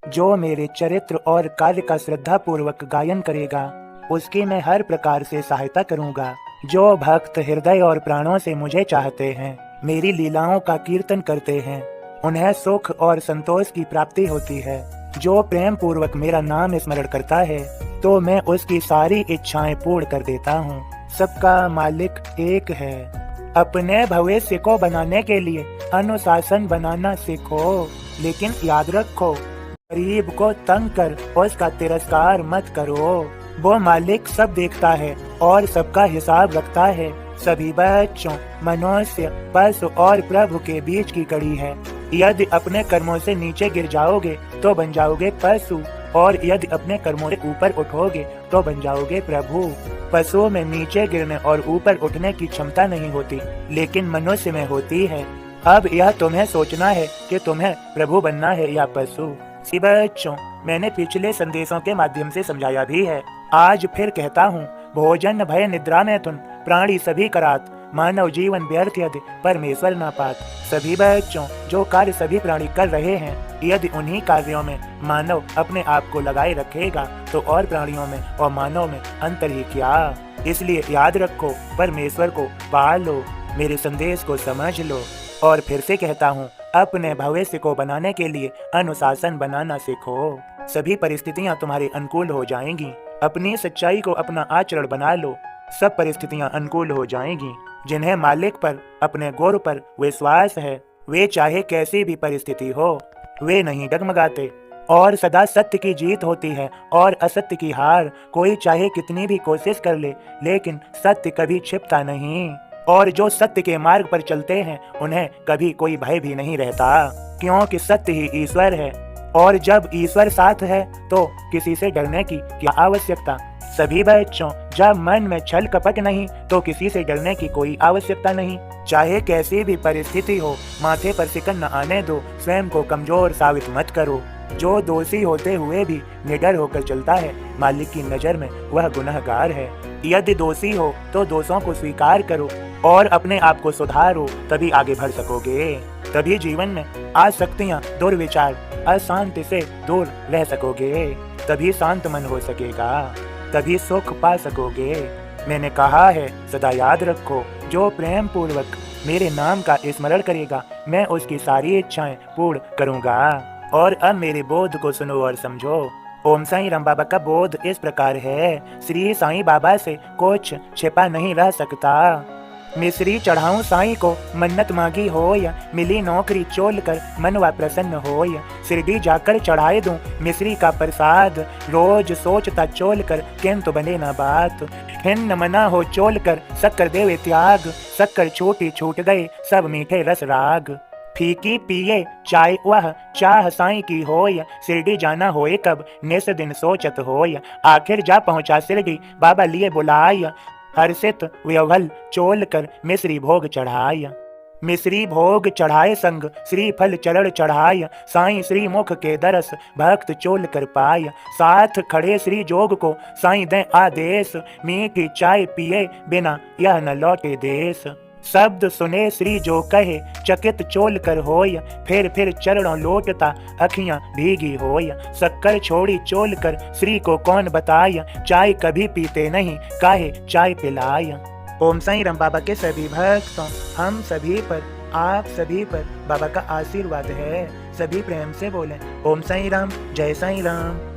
जो मेरे चरित्र और कार्य का श्रद्धा पूर्वक गायन करेगा उसकी मैं हर प्रकार से सहायता करूंगा। जो भक्त हृदय और प्राणों से मुझे चाहते हैं, मेरी लीलाओं का कीर्तन करते हैं, उन्हें सुख और संतोष की प्राप्ति होती है। जो प्रेम पूर्वक मेरा नाम स्मरण करता है तो मैं उसकी सारी इच्छाएं पूर्ण कर देता हूँ। सबका मालिक एक है। अपने भविष्य को बनाने के लिए अनुशासन बनाना सीखो, लेकिन याद रखो, गरीब को तंग कर उसका तिरस्कार मत करो। वो मालिक सब देखता है और सबका हिसाब रखता है। सभी बच्चों, मनुष्य, पशु और प्रभु के बीच की कड़ी है। यदि अपने कर्मों से नीचे गिर जाओगे तो बन जाओगे पशु, और यदि अपने कर्मों से ऊपर उठोगे तो बन जाओगे प्रभु। पशुओं में नीचे गिरने और ऊपर उठने की क्षमता नहीं होती, लेकिन मनुष्य में होती है। अब यह तुम्हें सोचना है कि तुम्हें प्रभु बनना है या पशु। सी बच्चों, मैंने पिछले संदेशों के माध्यम से समझाया भी है। आज फिर कहता हूँ, भोजन भय निद्रा में तुम प्राणी सभी करात, मानव जीवन व्यर्थ यदि परमेश्वर ना पात। सभी बच्चों, जो कार्य सभी प्राणी कर रहे हैं, यदि उन्हीं कार्यों में मानव अपने आप को लगाए रखेगा तो और प्राणियों में और मानव में अंतर ही क्या। इसलिए याद रखो, परमेश्वर को पा लो, मेरे संदेश को समझ लो। और फिर से कहता हूँ, अपने भविष्य को बनाने के लिए अनुशासन बनाना सीखो। सभी परिस्थितियाँ तुम्हारे अनुकूल हो जाएंगी। अपनी सच्चाई को अपना आचरण बना लो, सब परिस्थितियाँ अनुकूल हो जाएंगी। जिन्हें मालिक पर, अपने गुरु पर विश्वास है, वे चाहे कैसी भी परिस्थिति हो, वे नहीं डगमगाते और सदा सत्य की जीत होती है और असत्य की हार। कोई चाहे कितनी भी कोशिश कर ले, लेकिन सत्य कभी छिपता नहीं। और जो सत्य के मार्ग पर चलते हैं उन्हें कभी कोई भय भी नहीं रहता, क्योंकि सत्य ही ईश्वर है। और जब ईश्वर साथ है तो किसी से डरने की क्या आवश्यकता। सभी बच्चों, जब मन में छल कपट नहीं तो किसी से डरने की कोई आवश्यकता नहीं। चाहे कैसी भी परिस्थिति हो, माथे पर सिकन न आने दो, स्वयं को कमजोर साबित मत करो। जो दोषी होते हुए भी निडर होकर चलता है, मालिक की नजर में वह गुनहगार है। यदि दोषी हो तो दोषों को स्वीकार करो और अपने आप को सुधारो, तभी आगे बढ़ सकोगे। तभी जीवन में आसक्तियां, दुर्विचार, अशांति से दूर रह सकोगे। तभी शांत मन हो सकेगा, तभी सुख पा सकोगे। मैंने कहा है, सदा याद रखो, जो प्रेम पूर्वक मेरे नाम का स्मरण करेगा, मैं उसकी सारी इच्छाएं पूर्ण करूंगा। और अब मेरे बोध को सुनो और समझो। ओम साईं राम बाबा का बोध इस प्रकार है, श्री साईं बाबा से कुछ छिपा नहीं रह सकता। मिश्री चढ़ाऊं साईं को, मन्नत मांगी हो या मिली नौकरी चोल कर मनवा प्रसन्न हो या शिरडी जाकर चढ़ाए दूं मिश्री का प्रसाद। रोज सोचता चोल कर किंतु बने न बात, खिन्न मना हो चोल कर शक्कर देवे त्याग। शक्कर छूटी छूट गए सब मीठे रस राग। फीकी पिए चाय वह चाह साईं की हो या शिरडी जाना होए कब निस दिन सोचत हो या। आखिर जा पहुंचा शिरडी बाबा लिए बुलाया, हर्षित व्यवल चोल कर मिश्री भोग चढ़ाया। मिश्री भोग चढ़ाए संग श्रीफल चरण चढ़ाया, साईं श्री मुख के दरस भक्त चोल कर पाया। साथ खड़े श्री जोग को साईं दें आदेश, मीठी चाय पिए बिना यह न लौटे देश। शब्द सुने श्री जो कहे चकित चोल कर होय, फिर चरणों लोटता अखियां भीगी होय। शक्कर छोड़ी चोल कर श्री को कौन बताया, चाय कभी पीते नहीं काहे चाय पिलाया। ओम साईं राम बाबा के सभी भक्तों, हम सभी पर, आप सभी पर बाबा का आशीर्वाद है। सभी प्रेम से बोलें, ओम साईं राम, जय साईं राम।